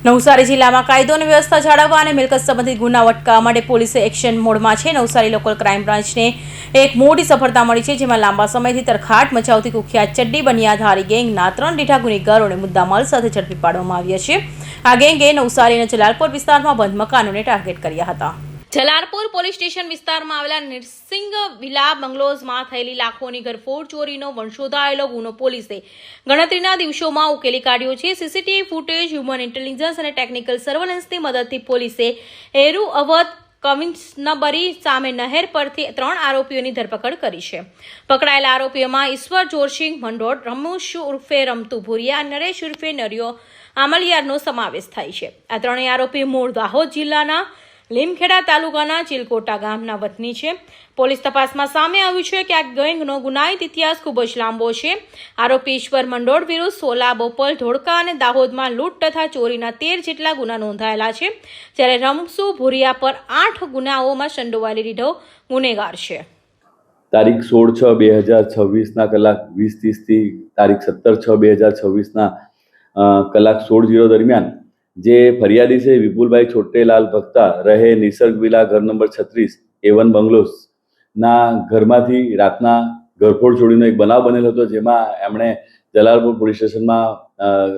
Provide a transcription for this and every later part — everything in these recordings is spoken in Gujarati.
નવસારી જિલ્લામાં કાયદો અને વ્યવસ્થા જાળવવા અને મિલકત સંબંધિત ગુનાઓ અટકાવવા માટે પોલીસે એક્શન મોડમાં છે। નવસારી લોકલ ક્રાઇમ બ્રાન્ચને એક મોટી સફળતા મળી છે, જેમાં લાંબા સમયથી તરખાટ મચાવતી કુખ્યાત ચડ્ડી બનિયાધારી ગેંગના 3 દીઠા ગુનેગારોને મુદ્દામાલ સાથે ઝડપી પાડવામાં આવ્યા છે। આ ગેંગે નવસારી અને જલાલપોર વિસ્તારમાં બંધ મકાનોને ટાર્ગેટ કર્યા હતા। જલાલપોર પોલીસ સ્ટેશન વિસ્તારમાં આવેલા નરસિંગ વિલા બંગલોઝમાં થયેલી લાખોની ઘરફોડ ચોરીનો વંશોધાયેલો ગુનો પોલીસે ગણતરીના દિવસોમાં ઉકેલી કાઢ્યો છે। સીસીટીવી ફૂટેજ, હ્યુમન ઇન્ટેલિજન્સ અને ટેકનિકલ સર્વેલન્સની મદદથી પોલીસે એરુ અવધ કવિન્સનબરી સામે નહેર પરથી 3 આરોપીઓની ધરપકડ કરી છે। પકડાયેલા આરોપીઓમાં ઈશ્વર જોરસિંહ મંડોળ, રમેશ ઉર્ફે રમતુ ભુરિયા, નરેશ ઉર્ફે નરિયો આમલિયારનો સમાવેશ થાય છે। આ ત્રણેય આરોપી મૂળ દાહોદ જિલ્લાના લીમખેડા તાલુકાના ચિલકોટા ગામના વતની છે। પોલીસ તપાસમાં સામે આવ્યું છે કે આ ગેંગનો ગુનાહિત ઇતિહાસ ખૂબ જ લાંબો છે। આરોપી ઈશ્વર મંડોળ વિરુદ્ધ સોલા, બોપલ, ધોળકા અને દાહોદમાં લૂંટ તથા ચોરીના 13 જેટલા ગુના નોંધાયેલા છે, જ્યારે રમસુ ભુરિયા પર 8 ગુનાઓમાં સંડોવાયેલી રીઢો ગુનેગાર છે। તારીખ 16/6/2026 કલાક 20:30 થી તારીખ 17/6/2026 કલાક 16:00 દરમિયાન જે ફરિયાદી છે વિપુલભાઈ છોટેલાલ ભક્તા રહે નિસર્ગ વિલા ઘર નંબર 36 A1 બંગલોઝ ના ઘરમાંથી રાતના ઘરફોડ ચોરીનો એક બનાવ બનેલો હતો, જેમાં એમણે જલાલપુર પોલીસ સ્ટેશનમાં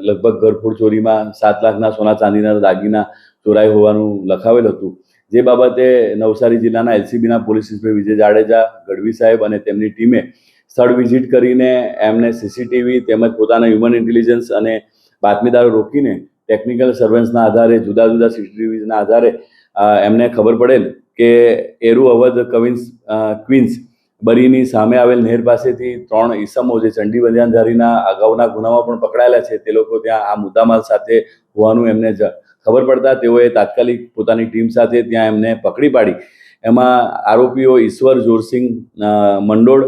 લગભગ ઘરફોડ ચોરીમાં 7 લાખના સોના ચાંદીના દાગીના ચોરાઈ હોવાનું લખાવેલ હતું। જે બાબતે નવસારી જિલ્લાના LCBના પોલીસ ઇન્સ્પેક્ટર વિજય જાડેજા ગઢવી સાહેબ અને તેમની ટીમે સ્થળ વિઝિટ કરીને એમને સીસીટીવી તેમજ પોતાના હ્યુમન ઇન્ટેલિજન્સ અને બાતમીદારો રોકીને ટેકનિકલ સર્વેલન્સના આધારે જુદા જુદા સીસીટીવીના આધારે એમને ખબર પડેલ કે એરુ અવધ ક્વીન્સ બરીની સામે આવેલ નહેર પાસેથી 3 ઈસમો જે ચડ્ડી બનિયાધારીના અગાઉના ગુનામાં પણ પકડાયેલા છે, તે લોકો ત્યાં આ મુદ્દામાલ સાથે હોવાનું એમને ખબર પડતા તેઓએ તાત્કાલિક પોતાની ટીમ સાથે ત્યાં એમને પકડી પાડી। એમાં આરોપીઓ ઈશ્વર જોરસિંહ મંડોળ,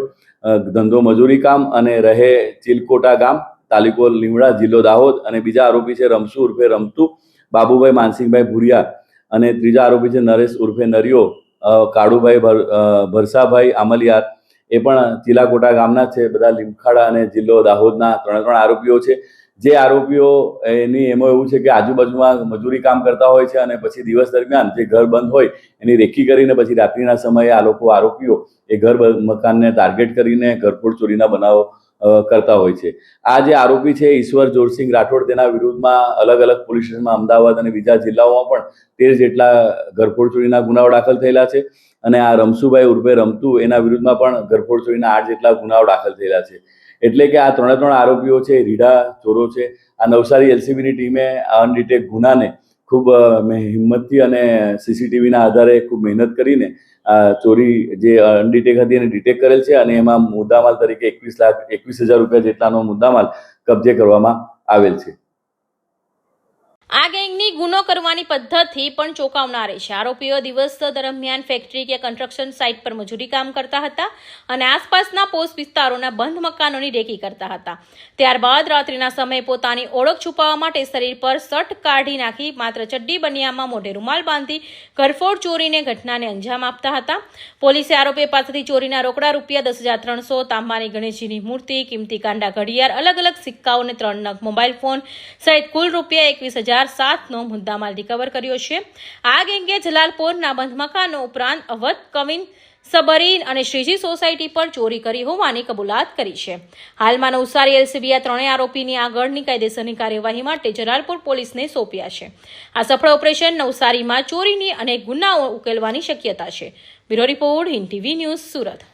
ધંધો મજૂરી કામ અને રહે ચિલકોટા ગામ, તાલુકો લીમડા, જિલ્લો દાહોદ, અને બીજા આરોપી છે રમસુ ઉર્ફે રમતુ બાબુભાઈ માનસિંહભાઈ ભુરિયા, અને ત્રીજા આરોપી છે નરેશ ઉર્ફે નરિયો કાળુભાઈ ભરસાભાઈ આમલિયાર, એ પણ ચિલાકોટા ગામના છે। બધા લીમખાડા અને જિલ્લો દાહોદના 3 આરોપીઓ છે। જે આરોપીઓ એની એમાં એવું છે કે આજુબાજુમાં મજૂરી કામ કરતા હોય છે અને પછી દિવસ દરમિયાન જે ઘર બંધ હોય એની રેકી કરીને પછી રાત્રિના સમયે આ લોકો આરોપીઓ એ ઘર મકાનને ટાર્ગેટ કરીને ઘરફોડ ચોરીના બનાવો કરતા હોય છે। આ જે આરોપી છે ઈશ્વર જોરસિંહ રાઠોડ, તેના વિરુદ્ધમાં અલગ અલગ પોલીસ સ્ટેશનમાં અમદાવાદ અને બીજા જિલ્લાઓમાં પણ 13 જેટલા ઘરફોડ ચોરીના ગુનાઓ દાખલ થયેલા છે, અને આ રમસુભાઈ ઉર્ફે રમતુ એના વિરુદ્ધમાં પણ ઘરફોડ ચોરીના 8 જેટલા ગુનાઓ દાખલ થયેલા છે। એટલે કે આ 3 આરોપીઓ છે રીઢા ચોરો છે। આ નવસારી LCBની ટીમે અનડિટેક ગુનાને ખૂબ હિંમતથી અને સીસીટીવીના આધારે ખૂબ મહેનત કરીને ચોરી જે અનડિટેક હતી એને ડિટેક્ટ કરેલ છે, અને એમાં મુદ્દામાલ તરીકે 21,21,000 રૂપિયા જેટલાનો મુદ્દામાલ કબજે કરવામાં આવેલ છે। આ ગેંગની ગુનો કરવાની પદ્ધતિ પણ ચોંકાવનારી છે। આરોપીઓ દિવસ દરમિયાન ફેક્ટરી કે કન્સ્ટ્રક્શન સાઇટ પર મજૂરી કામ કરતા હતા અને આસપાસના પોસ્ટ વિસ્તારોના બંધ મકાનોની રેકી કરતા હતા। ત્યારબાદ રાત્રિના સમયે પોતાની ઓળખ છુપાવવા માટે શરીર પર શર્ટ કાઢી નાખી માત્ર ચડ્ડી બનિયામાં મોઢે રૂમાલ બાંધી ઘરફોડ ચોરીને ઘટનાને અંજામ આપતા હતા। પોલીસે આરોપી પાસેથી ચોરીના રોકડા રૂપિયા 10,300, તાંબાની ગણેશજીની મૂર્તિ, કિંમતી કાંડા ઘડિયાળ, અલગ અલગ સિક્કાઓ અને 3 નગ મોબાઈલ ફોન સહિત કુલ રૂપિયા 21,007નો મુદ્દામાલ રિકવર કર્યો છે। આ ગેંગે જલાલપોરના બંધ મકાનો ઉપરાંત અવધ કવિન સબરી અને શ્રીજી સોસાયટી પર ચોરી કરી હોવાની કબૂલાત કરી છે। હાલમાં નવસારી LCB આ 3 આરોપીની આગળની કાયદેસરની કાર્યવાહી માટે જલાલપોર પોલીસને સોંપ્યા છે। આ સફળ ઓપરેશન નવસારીમાં ચોરીની અનેક ગુનાઓ ઉકેલવાની શક્યતા છે। Bureau report, Hind TV news, Surat.